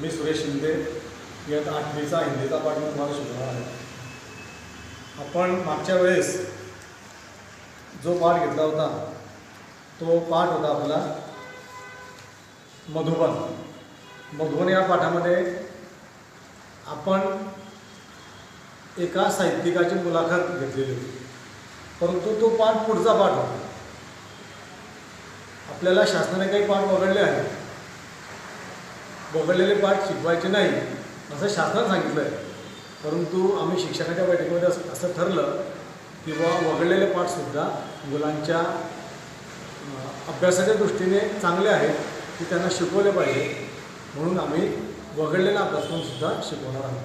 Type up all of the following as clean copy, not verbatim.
मी सुरेश शिंदे, इयत्ता 8वीचा हिंदीचा पाठ मी तुम्हाला शिकवणार आहे. आपण मागच्या वेळेस जो पाठ घेतला होता तो पाठ होता आपला मधुबन. मधुबन या पाठामध्ये आपण एका साहित्यिकाची मुलाखत घेतलेली होती, परंतु तो पाठ पुढचा पाठ होता. आपल्याला शासनाने काही पाठ वगळले आहेत, वगळलेले पाठ शिकवायचे नाही असं शासनाने सांगितलं आहे. परंतु आम्ही शिक्षकाच्या बैठकीमध्ये असं ठरलं की वगळलेले पाठसुद्धा मुलांच्या अभ्यासाच्या दृष्टीने चांगले आहेत की त्यांना शिकवले पाहिजे, म्हणून आम्ही वगळलेला अभ्यासक्रमसुद्धा शिकवणार आहोत.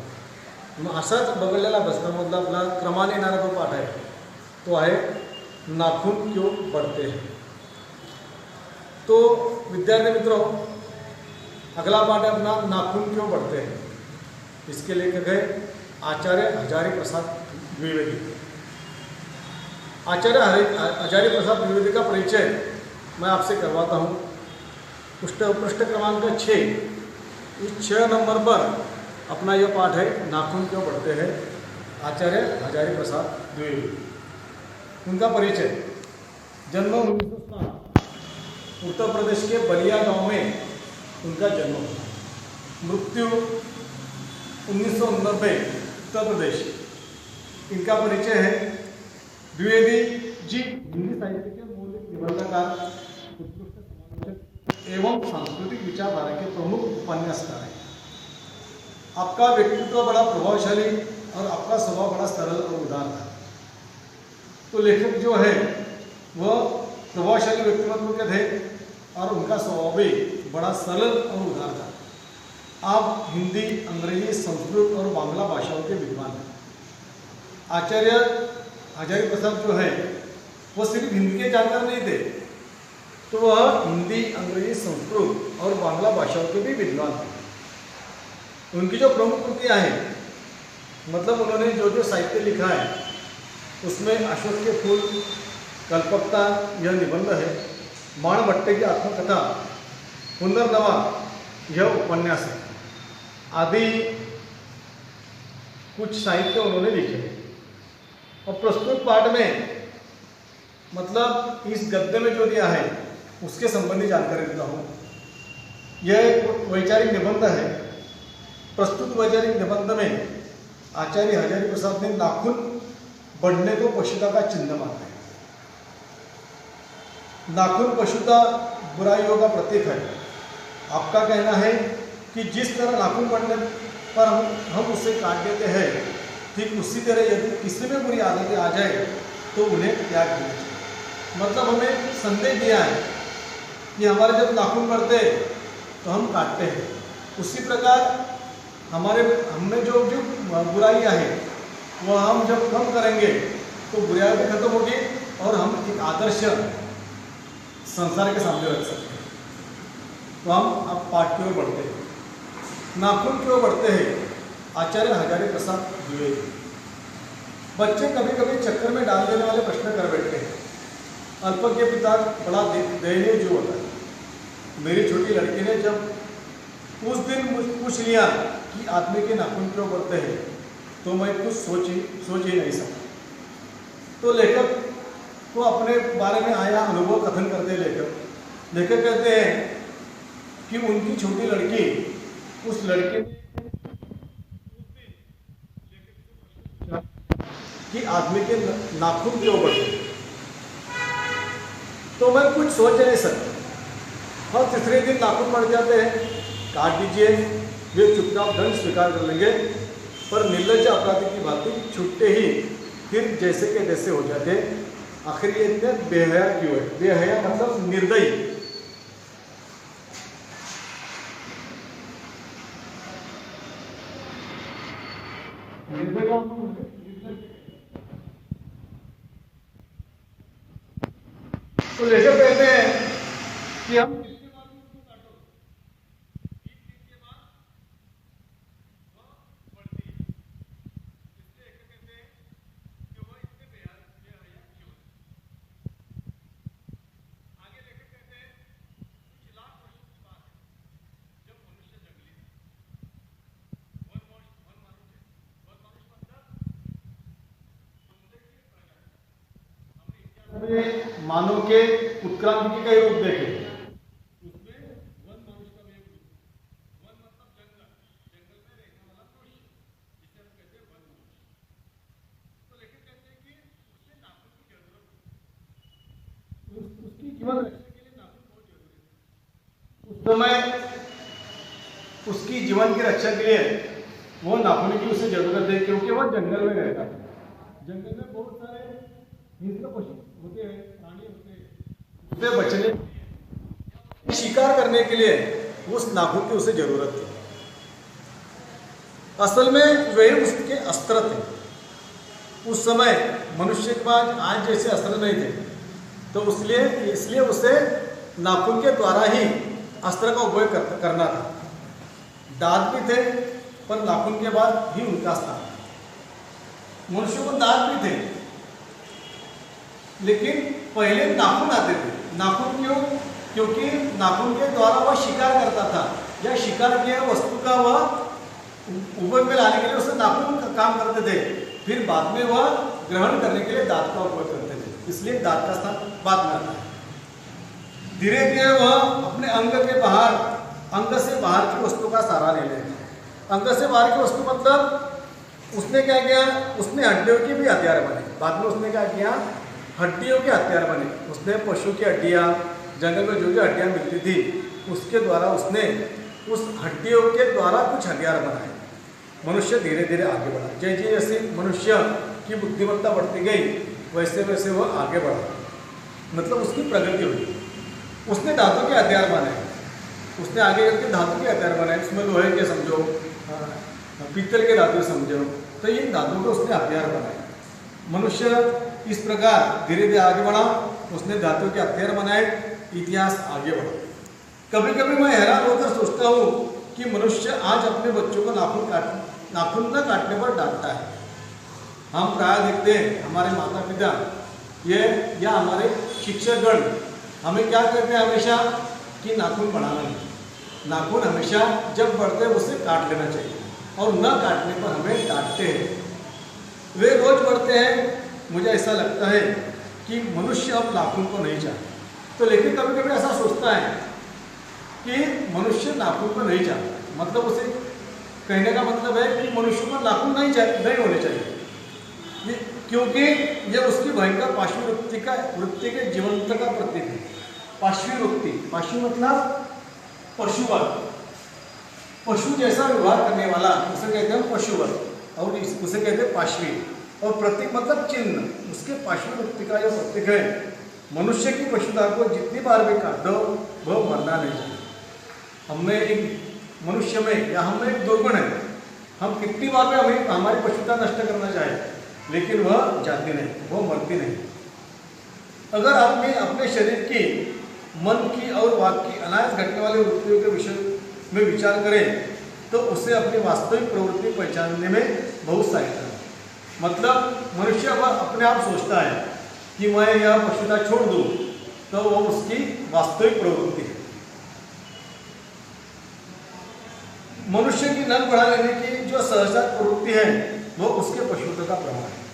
मग असाच वगळलेला अभ्यासक्रमामधला आपला क्रमाने येणारा जो पाठ आहे तो आहे नाखून क्यों बढ़ते हैं. तो विद्यार्थी मित्रों, अगला पाठ है अपना नाखून क्यों बढ़ते हैं. इसके लेखक है आचार्य हजारी प्रसाद द्विवेदी. आचार्य हजारी प्रसाद द्विवेदी का परिचय मैं आपसे करवाता हूँ. पृष्ठ क्रमांक 6, इस 6 नंबर पर अपना यह पाठ है नाखून क्यों बढ़ते हैं, आचार्य हजारी प्रसाद द्विवेदी. उनका परिचय: जन्म 1907, उत्तर प्रदेश के बलिया गांव में उनका जन्म हुआ. मृत्यु 1990, उत्तर प्रदेश. इनका परिचय है द्विवेदी जी हिंदी साहित्य के मौलिक निबंधकार, उत्कृष्ट समालोचक एवं सांस्कृतिक विचारधारा के प्रमुख उपन्यासकार हैं. आपका व्यक्तित्व बड़ा प्रभावशाली और आपका स्वभाव बड़ा सरल और उदार था. तो लेखक जो है वह प्रभावशाली व्यक्तित्व के थे और उनका स्वभाव भी बड़ा सरल और उदार था. आप हिंदी, अंग्रेजी, संस्कृत और बांग्ला भाषाओं के विद्वान हैं. आचार्य हजारी प्रसाद जो है वो सिर्फ हिंदी के जानकार नहीं थे, तो वह हिंदी, अंग्रेजी, संस्कृत और बांग्ला भाषाओं के भी विद्वान थे. उनकी जो प्रमुख कृतियाँ हैं, मतलब उन्होंने जो जो साहित्य लिखा है उसमें अशोक के फूल, कल्पकता यह निबंध है, माणभट्टे की आत्मकथा, पुनर्नवा यह उपन्यास है, आदि कुछ साहित्य उन्होंने लिखे. और प्रस्तुत पाठ में मतलब इस गद्य में जो दिया है उसके संबंधी जानकारी देता हूँ. यह एक वैचारिक निबंध है. प्रस्तुत वैचारिक निबंध में आचार्य हजारी प्रसाद ने नाखून बढ़ने को पशुता का चिन्ह माना है. नाखून पशुता बुराइयों का प्रतीक है. आपका कहना है कि जिस तरह नाखून बढ़ने पर हम उसे काट देते हैं, ठीक उसी तरह यदि किसी में बुरी आदतें आ जाए तो उन्हें त्याग देना चाहिए. मतलब हमें संदेश दिया है कि हमारे जब नाखून बढ़ते तो हम काटते हैं, उसी प्रकार हमें जो बुराइयाँ हैं वह हम जब कम करेंगे तो बुराई भी खत्म होगी और हम एक आदर्श संसार के सामने रख सकते हैं. तो हम अब पाठ की ओर बढ़ते हैं. नाखून क्यों बढ़ते हैं, आचार्य हजारी प्रसाद द्विवेदी. बच्चे कभी कभी चक्कर में डाल देने वाले प्रश्न कर बैठते हैं. अल्पज्ञ पिता बड़ा दयनीय जीव होता है. मेरी छोटी लड़की ने जब उस दिन पूछ लिया कि आदमी के नाखून क्यों बढ़ते हैं तो मैं कुछ सोच ही नहीं सका. तो लेखक को अपने बारे में आया अनुभव कथन करते हैं. लेखक कहते हैं कि उनकी छोटी लड़की, उस लड़के ने कि आदमी के नाखून क्यों बढ़ते, तो मैं कुछ सोच नहीं सकता. और तीसरे दिन नाखून बढ़ जाते हैं, काट दीजिए, वे चुपचाप दंड स्वीकार कर लेंगे. पर निर्लज्ज अपराधी की भांति छूटते ही फिर जैसे के तैसे हो जाते. आखिर ये इतने बेहया क्यों है. बेहया मतलब निर्दयी. तो लेखक कहते हैं कि हम मानव के उत्क्रांति के कई रूप देखे। उसमें वन मनुष्य का भी एक रूप, वन मतलब जंगल, जंगल में रहने वाला मनुष्य, जिसे हम कहते हैं वन मनुष्य। तो लेकिन कहते हैं कि उससे नाखून की जरूरत है, उसकी जीवन रक्षा के लिए नाखून बहुत जरूरी है। उस समय उसकी जीवन की रक्षा के लिए वो नाखून की उसे जरूरत है, क्योंकि वह जंगल में रहता है। जंगल में बहुत सारे हिंस्र पशु होते हैं, प्राणी होते हैं, उससे बचने शिकार करने के लिए उस नाखून की उसे जरूरत थी। असल में वे उसके अस्त्र थे। उस समय मनुष्य के पास आज जैसे अस्त्र नहीं थे, तो इसलिए उसे नाखून के द्वारा ही अस्त्र का उपयोग करना था। दांत भी थे, पर नाखून के बाद ही उनका स्थान। मनुष्य को दांत भी थे, लेकिन पहले नाखून आते थे। नाखून क्यों? क्योंकि नाखून के द्वारा वह शिकार करता था, या शिकार किया वस्तु का वह उपयोग में लाने के लिए उसे नाखून का काम करते थे। फिर बाद में वह ग्रहण करने के लिए दांत का उपयोग करते थे, इसलिए दांत का स्थान बाद में आता है। धीरे धीरे वह अपने अंग से बाहर की वस्तु का सहारा ले लेगा। अंग से बाहर की वस्तु मतलब उसने क्या किया, उसने हड्डियों के भी हथियार बने। बाद में उसने क्या किया, हड्डियों के हथियार बने। उसने पशु की हड्डियाँ, जंगल में जो हड्डियाँ मिलती थी उसके द्वारा उसने उस हड्डियों के द्वारा कुछ हथियार बनाए। मनुष्य धीरे धीरे आगे बढ़ा। जैसे मनुष्य की बुद्धिमत्ता बढ़ती गई, वैसे वैसे वह आगे बढ़ा, मतलब उसकी प्रगति हुई। उसने धातु के हथियार बनाए, उसने आगे करके धातु के हथियार बनाए। उसमें लोहे के समझो, पीतल के धातु समझो, तो ये धातु के उसने हथियार बनाए। मनुष्य इस प्रकार धीरे धीरे आगे बढ़ा, उसने धातु के हथियार बनाए, इतिहास आगे बढ़ा। कभी कभी मैं हैरान होकर सोचता हूँ कि मनुष्य आज अपने बच्चों को नाखून न काटने पर डांटता है। हम प्राय देखते हैं, हमारे माता पिता या हमारे शिक्षकगण हमें क्या कहते हैं हमेशा कि नाखून बढ़ाना नहीं। नाखून हमेशा जब बढ़ते हैं उसे काट लेना चाहिए, और न काटने पर हमें डांटते हैं। वे रोज बढ़ते हैं। मुझे ऐसा लगता है कि मनुष्य अब नाखून को नहीं चाहता। तो लेकिन कभी कभी ऐसा सोचता है कि मनुष्य नाखून को नहीं चाहता, मतलब उसे कहने का मतलब है कि मनुष्य को नाखून नहीं होने चाहिए, क्योंकि यह उसकी भयंकर पाशवी वृत्ति के जीवंत का प्रतीक है। पाशवी वृत्ति, पाशवी मतलब पशुवत, पशु जैसा व्यवहार करने वाला उसे कहते हैं पशुवत, और उसे कहते हैं पाशवी। और प्रतीक मतलब चिन्ह, उसके पाशवी वृत्ति का जो प्रतीक है। मनुष्य की पशुता को जितनी बार भी काट दो वह मरना नहीं चाहिए। हमें एक मनुष्य में या हमें एक दुर्गुण है, हम कितनी बार भी हमारी पशुता नष्ट करना चाहे, लेकिन वह जाती नहीं, वह मरती नहीं। अगर आदमी अपने शरीर की, मन की और वाक की अनायास घटने वाली वृत्तियों के विषय में विचार करें तो उसे अपनी वास्तविक प्रवृत्ति पहचानने में बहुत सहायता है। मतलब मनुष्य वह अपने आप सोचता है कि मैं यह पशुता छोड़ दूं, तो वो उसकी वास्तविक प्रवृत्ति है। मनुष्य की नन बढ़ा लेने की जो सहजात प्रवृत्ति है वो उसके पशुत्व का प्रमाण है।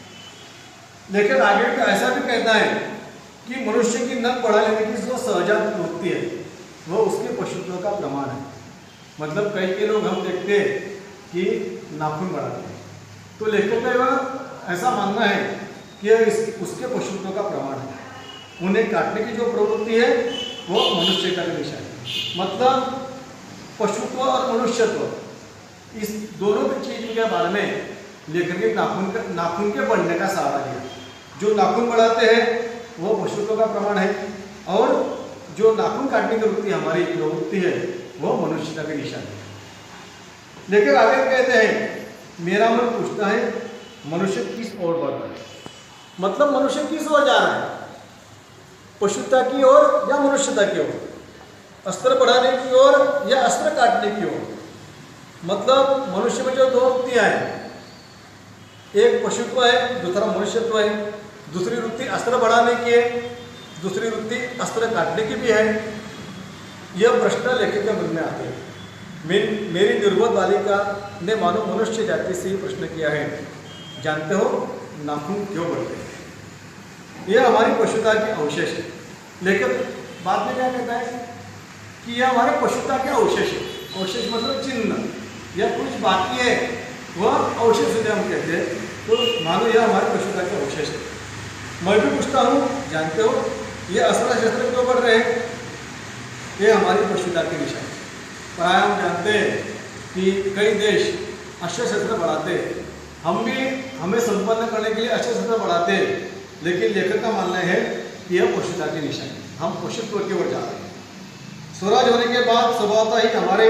लेकिन आगे ऐसा भी कहता है कि मनुष्य की नन बढ़ा लेने की जो सहजात प्रवृत्ति है वो उसके पशुत्व का प्रमाण है। मतलब कई लोग हम देखते हैं कि नाखून बढ़ाते हैं, तो लेखक का ऐसा मानना है कि उसके पशुत्व का प्रमाण है। उन्हें काटने की जो प्रवृत्ति है वो मनुष्य का निशान है। मतलब पशुत्व और मनुष्यत्व, इस दोनों की चीज के बारे में लेखक ने नाखून के बढ़ने का सहारा लिया। जो नाखून बढ़ाते हैं वो पशुत्व का प्रमाण है, और जो नाखून काटने की वृत्ति हमारी प्रवृत्ति है वो मनुष्यता के निशान है। लेकिन आगे कहते हैं, मेरा मन पूछता है मनुष्य किस ओर बढ़ रहा है। मतलब मनुष्य किस ओर जा रहा है, पशुता की ओर या मनुष्यता की ओर, अस्त्र बढ़ाने की ओर या अस्त्र काटने की ओर। मतलब मनुष्य में जो दो वृत्तियां हैं, एक पशुत्व है, दूसरा मनुष्यत्व है। दूसरी वृत्ति अस्त्र बढ़ाने की है, दूसरी वृत्ति अस्त्र काटने की भी है। यह प्रश्न लेखक के मन में आते हैं। मेरी निर्बोध बालिका ने मानो मनुष्य जाति से ही प्रश्न किया है, जानते हो नाखून क्यों बढ़ते हैं? यह हमारी पशुता के अवशेष है। लेकिन बाद में क्या कहता है कि यह हमारे पशुता के अवशेष है। अवशेष मतलब चिन्ह या कुछ बाकी है वह अवशेष होते हम कहते हैं। तो मानो यह हमारे पशुता के अवशेष है। मैं भी पूछता हूँ, जानते हो ये अस्त्र शस्त्र क्यों बढ़ रहे हैं? ये हमारी पशुता की निशानी। प्राय हम जानते हैं कि कई देश अस्त्र शस्त्र बढ़ाते हैं, हम भी हमें संपन्न करने के लिए अस्त्र शस्त्र बढ़ाते हैं, लेकिन लेखक का मानना है कि यह पशुता की निशानी, हम पशुत्व की ओर जा रहे हैं। स्वराज होने के बाद स्वभावतः ही हमारे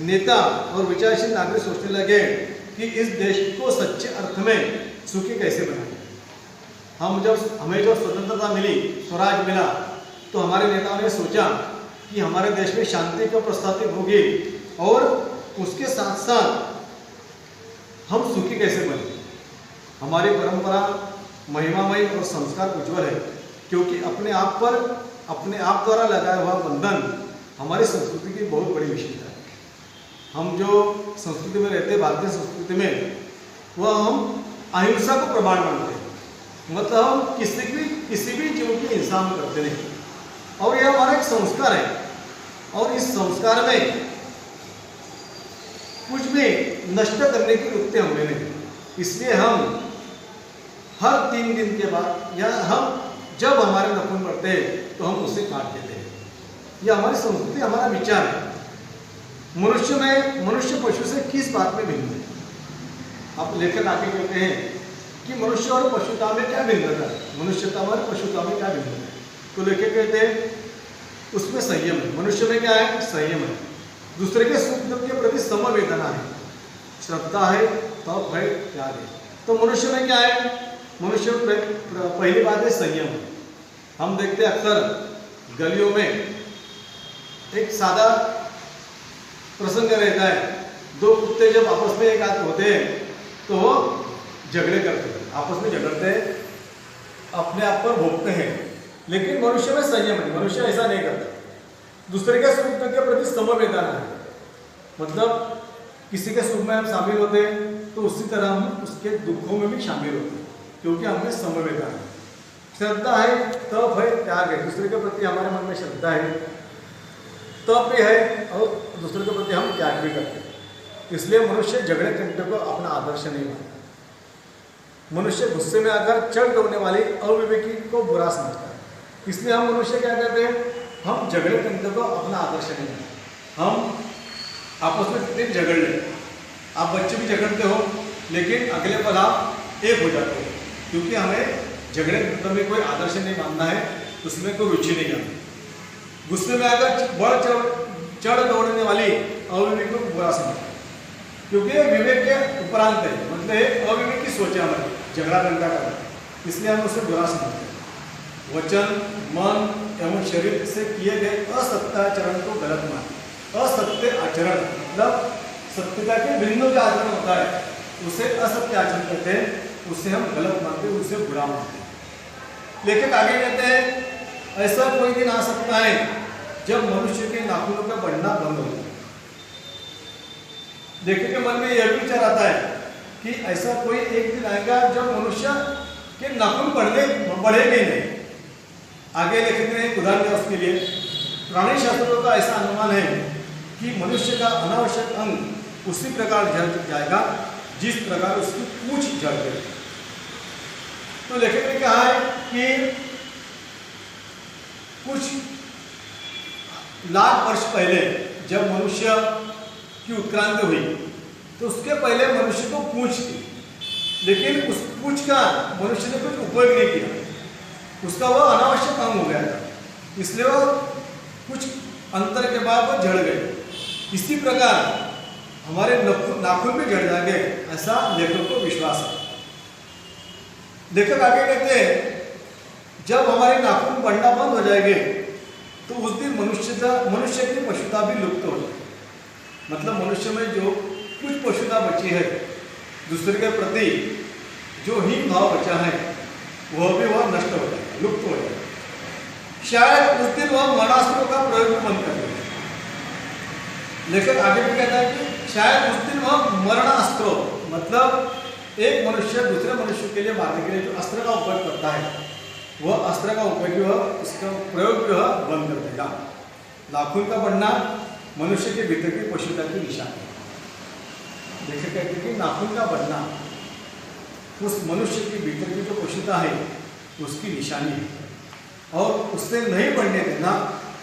नेता और विचारशील नागरिक सोचने लगे कि इस देश को सच्चे अर्थ में सुखी कैसे बनाएं। हमें जब स्वतंत्रता मिली, स्वराज मिला, तो हमारे नेताओं ने सोचा कि हमारे देश में शांति को प्रस्थापित होगी और उसके साथ साथ हम सुखी कैसे बने। हमारी परंपरा महिमामयी और संस्कार उज्ज्वल है, क्योंकि अपने आप द्वारा लगाया हुआ बंधन हमारी संस्कृति की बहुत बड़ी विशेषता है। हम जो संस्कृति में रहते हैं, भारतीय संस्कृति में, वह हम अहिंसा को प्रमाण मानते हैं। मतलब हम किसी भी जीव की हिंसा हम करते नहीं, और यह हमारा एक संस्कार है। और इस संस्कार में कुछ भी नष्ट करने की वृत्ति हमें नहीं। इसलिए हम हर 3 दिन के बाद या हम जब हमारे नाखून पड़ते हैं तो हम उसे काट देते हैं। यह हमारी संस्कृति, हमारा विचार है। मनुष्य पशु से किस बात में भिन्न है? आप लेखक आगे कहते हैं कि मनुष्य और पशुता में क्या भिन्नता है, मनुष्यता और पशुता में क्या भिन्नता है? तो लेखक कहते हैं उसमें संयम है। मनुष्य में क्या है? संयम है। दूसरे के सुख दुख के प्रति समवेदना है, श्रद्धा है, तप है, त्याग है। तो मनुष्य में क्या है? मनुष्य में पहली बात है संयम है। हम देखते हैं अक्सर गलियों में एक सादा प्रसंग रहता है, 2 कुत्ते जब आपस में एक आध होते हैं तो वो झगड़े करते हैं, आपस में झगड़ते हैं, अपने आप पर भोगते हैं। लेकिन मनुष्य में संयम है, मनुष्य ऐसा नहीं करता। दूसरे के सुख दुख के प्रति समवेदना है, मतलब किसी के सुख में हम शामिल होते हैं तो उसी तरह हम उसके दुखों में भी शामिल होते हैं, क्योंकि हमें समवेदना है। श्रद्धा है, तप है, त्याग है। दूसरे के प्रति हमारे मन में श्रद्धा है, तप भी है, और दूसरे के प्रति हम त्याग भी करते हैं। इसलिए मनुष्य झगड़े कंटे को अपना आदर्श नहीं मानता। मनुष्य गुस्से में आकर चढ़ दौड़ने वाली अविवेकी को बुरा समझता है। इसलिए हम मनुष्य क्या करते हैं? हम झगड़े कंटे को अपना आदर्श नहीं मानते। हम आपस में कितने झगड़ ले, आप बच्चे भी झगड़ते हो, लेकिन अगले पल आप एक हो जाते हो, क्योंकि हमें झगड़े कंटे में कोई आदर्श नहीं मानना है, उसमें कोई रुचि नहीं आती। गुस्से में आकर चढ़ दौड़ने वाली अविवेक को बुरा समझता है, क्योंकि विवेक के उपरांत है, मतलब अविवेक की सोच है हमारी, झगड़ा घंटा करना, इसलिए हम उसे बुरा समझते हैं। वचन, मन एवं शरीर से किए गए असत्य आचरण को गलत मानते। असत्य आचरण मतलब सत्यता के भिन्न जो आचरण होता है उसे असत्य आचरण कहते हैं, उसे हम गलत मानते हैं, उसे बुरा मानते हैं। लेखक आगे कहते हैं ऐसा कोई दिन आ सकता है जब मनुष्य के नाखूनों का बढ़ना बंद हो जाए। लेखक के मन में यह विचार आता है कि ऐसा कोई एक दिन आएगा जब मनुष्य के नाखून बढ़ेंगे नहीं। आगे लेखक ने एक उदाहरण दिया उसके लिए। प्राणी शास्त्रों का ऐसा अनुमान है कि मनुष्य का अनावश्यक अंग उसी प्रकार झड़ जाएगा जिस प्रकार उसकी पूंछ झड़ गई। तो लेखक ने कहा है कि कुछ लाख वर्ष पहले जब मनुष्य की उत्क्रांति हुई तो उसके पहले मनुष्य को पूंछ थी, लेकिन उस पूंछ का मनुष्य ने कुछ उपयोग नहीं किया, उसका वह अनावश्यक अंग हो गया था, इसलिए वह कुछ अंतर के बाद वो झड़ गए। इसी प्रकार हमारे नाखून भी झड़ जाएंगे, ऐसा लेखक को विश्वास है। लेखक आगे कहते हैं जब हमारे नाखून बढ़ना बंद हो जाएंगे तो उस दिन मनुष्य की पशुता भी लुप्त हो जाएगी। मतलब मनुष्य में जो कुछ पशुता बची है, दूसरे के प्रति जो हीन भाव बचा है, वह नष्ट हो जाएगा, लुप्त हो जाएगा। शायद उस दिन वह मरणास्त्रों का प्रयोग भी बंद कर देगा। लेखक आगे भी कहता है कि शायद उस दिन वह मरणास्त्रों मतलब एक मनुष्य दूसरे मनुष्य के लिए मारने के लिए जो अस्त्र का उपयोग करता है, वह अस्त्र का उपयोग वह इसका प्रयोग वह बंद कर देगा। नाखून का बढ़ना मनुष्य के भीतर की पशुता की निशानी है। देखिए कहते हैं कि नाखून का बढ़ना उस मनुष्य के भीतर की जो पशुता है उसकी निशानी है और उससे नहीं बढ़ने देना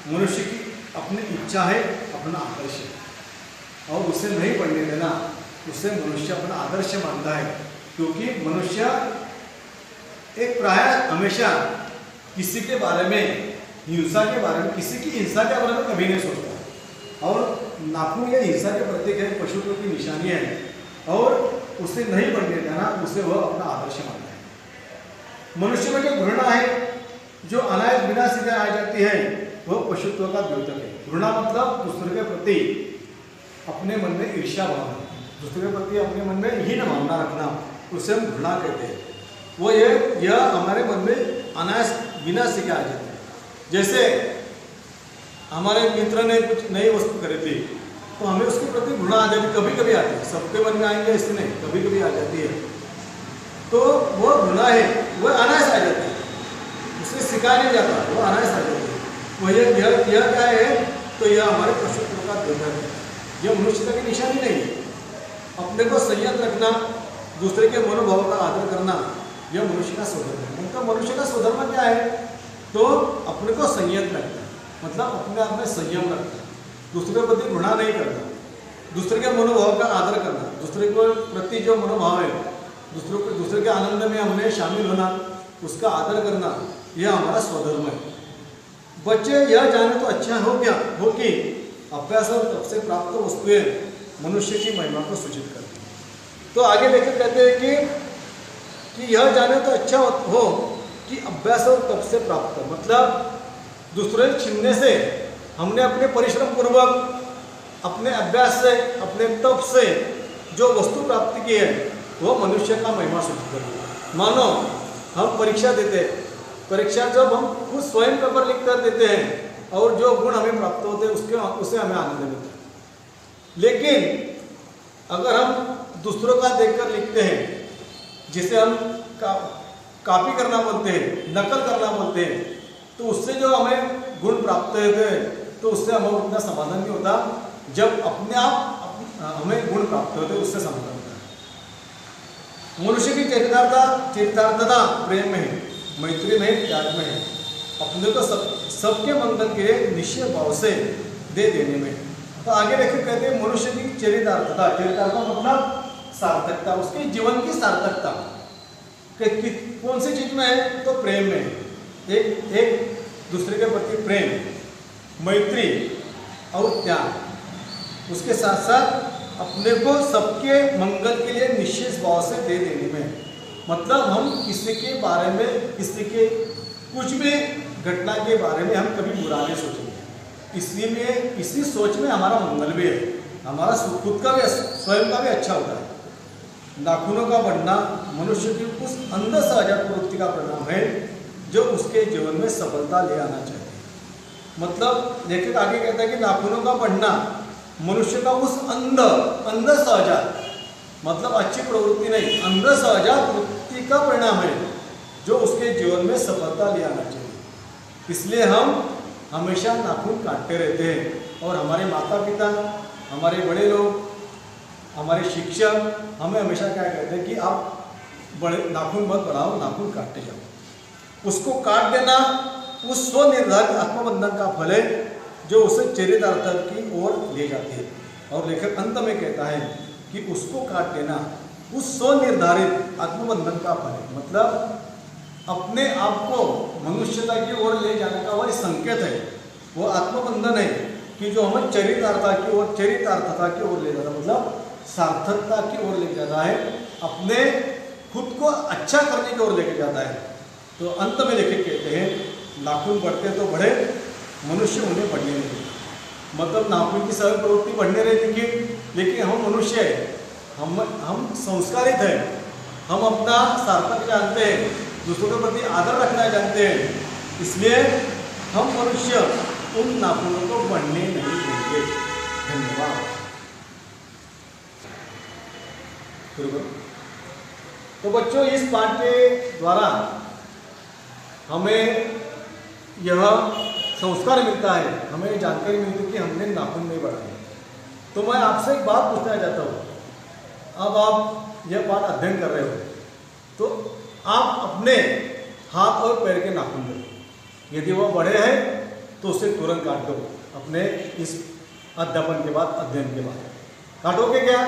मनुष्य की अपनी इच्छा है, अपना आदर्श है। और उससे नहीं बढ़ने देना उससे मनुष्य अपना आदर्श मानता है, क्योंकि मनुष्य एक प्राय हमेशा किसी के बारे में, हिंसा के बारे में, किसी की हिंसा के बारे में कभी नहीं सोचता। और नाखून ये हिंसा के प्रतीक है, पशुत्व की निशानी है और उसे नहीं बढ़ने देना उसे वह अपना आदर्श मानता है। मनुष्य में जो घृणा है, जो अनायत बिना सीधे आ जाती है, वह पशुत्व का द्योतक है। घृणा मतलब दूसरे के प्रति अपने मन में ईर्ष्या भावना, दूसरे के प्रति अपने मन में हीन भावना रखना, उसे हम घृणा कहते हैं। वो यह हमारे मन में अनायास बिना सीखे आ जाती है। जैसे हमारे मित्र ने कुछ नई वस्तु खरीदी तो हमें उसके प्रति घृणा आ जाती, कभी कभी आती है, सबके मन में आएंगे ऐसे नहीं, कभी कभी आ जाती है। तो वो घृणा है, वह अनायास आ जाती है, उसे सिखाया नहीं जाता, वो अनायास आ जाती है। वो यह क्या है, तो यह हमारे पशुत्व का द्योतक है, यह मनुष्यता की निशानी नहीं है। अपने को संयत रखना, दूसरे के मनोभाव का आदर करना, यह मनुष्य का स्वधर्म है। उनका मनुष्य का स्वधर्म क्या है, तो अपने को संयत रखना, मतलब अपने आप में संयम रखना, दूसरे के प्रति घृणा नहीं करना, दूसरे के मनोभाव का आदर करना, दूसरे को प्रति जो मनोभाव है, दूसरे के आनंद में हमने शामिल होना, उसका आदर करना, यह हमारा स्वधर्म है। बच्चे यह जाने तो अच्छा हो कि अभ्यास और तप से प्राप्त वस्तुएं मनुष्य की महिमा को सूचित करती हैं। तो आगे लेकर कहते हैं कि यह जाने तो अच्छा हो कि अभ्यास और तप से प्राप्त, मतलब दूसरे छीनने से हमने अपने परिश्रम पूर्वक, अपने अभ्यास से, अपने तप से जो वस्तु प्राप्त की है वह मनुष्य का महिमा सूचित करती है। मानो हम परीक्षा देते हैं, परीक्षा जब हम खुद स्वयं पेपर लिख कर देते हैं और जो गुण हमें प्राप्त होते हैं उसे हमें आनंद मिलता है। लेकिन अगर हम दूसरों का देखकर लिखते हैं, जिसे हम कॉपी करना बोलते हैं, नकल करना बोलते हैं, तो उससे जो हमें गुण प्राप्त होते हैं तो उससे हमें उतना समाधान नहीं होता। जब अपने आप हमें गुण प्राप्त होते हैं उससे समाधान होता है। मनुष्य की चरितार्थता प्रेम में है, मैत्री में, त्याग में है, अपने को सबके मंगल के निश्चय भाव से दे देने में। तो आगे देखिए कहते हैं मनुष्य की चरितार्थता मतलब सार्थकता, उसके जीवन की सार्थकता कौन सी चीज में है, तो प्रेम में है। एक दूसरे के प्रति प्रेम, मैत्री और त्याग, उसके साथ साथ अपने को सबके मंगल के लिए निश्चित भाव से दे देने में। मतलब हम किसी के बारे में, किसी के कुछ भी घटना के बारे में हम कभी बुरा नहीं सोचेंगे, इसलिए इसी सोच में हमारा मंगल भी है, हमारा खुद का भी, स्वयं का भी अच्छा होता है। नाखूनों का बढ़ना मनुष्य की उस अंदर सहजात प्रवृत्ति का परिणाम है जो उसके जीवन में सफलता ले आना चाहिए। मतलब लेखक आगे कहता है कि नाखूनों का बढ़ना मनुष्य का उस अंदर सहजात, मतलब अच्छी प्रवृत्ति नहीं, अंदर सहजात वृत्ति का परिणाम है जो उसके जीवन में सफलता ले आना चाहिए। इसलिए हम हमेशा नाखून काटते रहते हैं और हमारे माता पिता, हमारे बड़े लोग, हमारे शिक्षक हमें हमेशा क्या कहते हैं कि आप बड़े नाखून मत बढ़ाओ, नाखून काटते जाओ। उसको काट देना उस स्वनिर्धारित आत्मबंधन का फल है जो उसे चरितार्थ की ओर ले जाती है। और लेखक अंत में कहता है कि उसको काट देना उस स्वनिर्धारित आत्मबंधन का फल है, मतलब अपने आप को मनुष्यता की ओर ले जाने का वह संकेत है, वो आत्मबंधन है कि जो हमें चरितार्थता की ओर ले जाता है, मतलब सार्थकता की ओर लेके जाता है, अपने खुद को अच्छा करने की ओर लेके जाता है। तो अंत में लेखक कहते हैं नाखून बढ़ते तो बढ़े, मनुष्य उन्हें बढ़ने नहीं। मतलब नाखून की सहज प्रवृत्ति बढ़ने रहेगी, लेकिन हम मनुष्य है, हम संस्कारित है, हम अपना सार्थक जानते हैं, दूसरों के प्रति आदर रखना जानते हैं, इसलिए हम मनुष्य उन नाखूनों को बढ़ने नहीं देंगे। धन्यवाद। तो बच्चों इस पाठ के द्वारा हमें यह संस्कार मिलता है, हमें जानकारी मिलती है कि हमने नाखून नहीं बढ़ाए। तो मैं आपसे एक बात पूछना चाहता हूँ, अब आप यह पाठ अध्ययन कर रहे हो तो आप अपने हाथ और पैर के नाखून दो, यदि वह बड़े हैं तो उसे तुरंत काट दो। अपने इस अध्यापन के बाद, अध्ययन के बाद काटोगे क्या,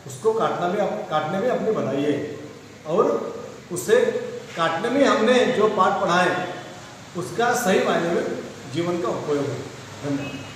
उसको काटने में अपनी बधाई है, और उसे काटने में हमने जो पाठ पढ़ा है उसका सही मायने में जीवन का उपयोग है। धन्यवाद।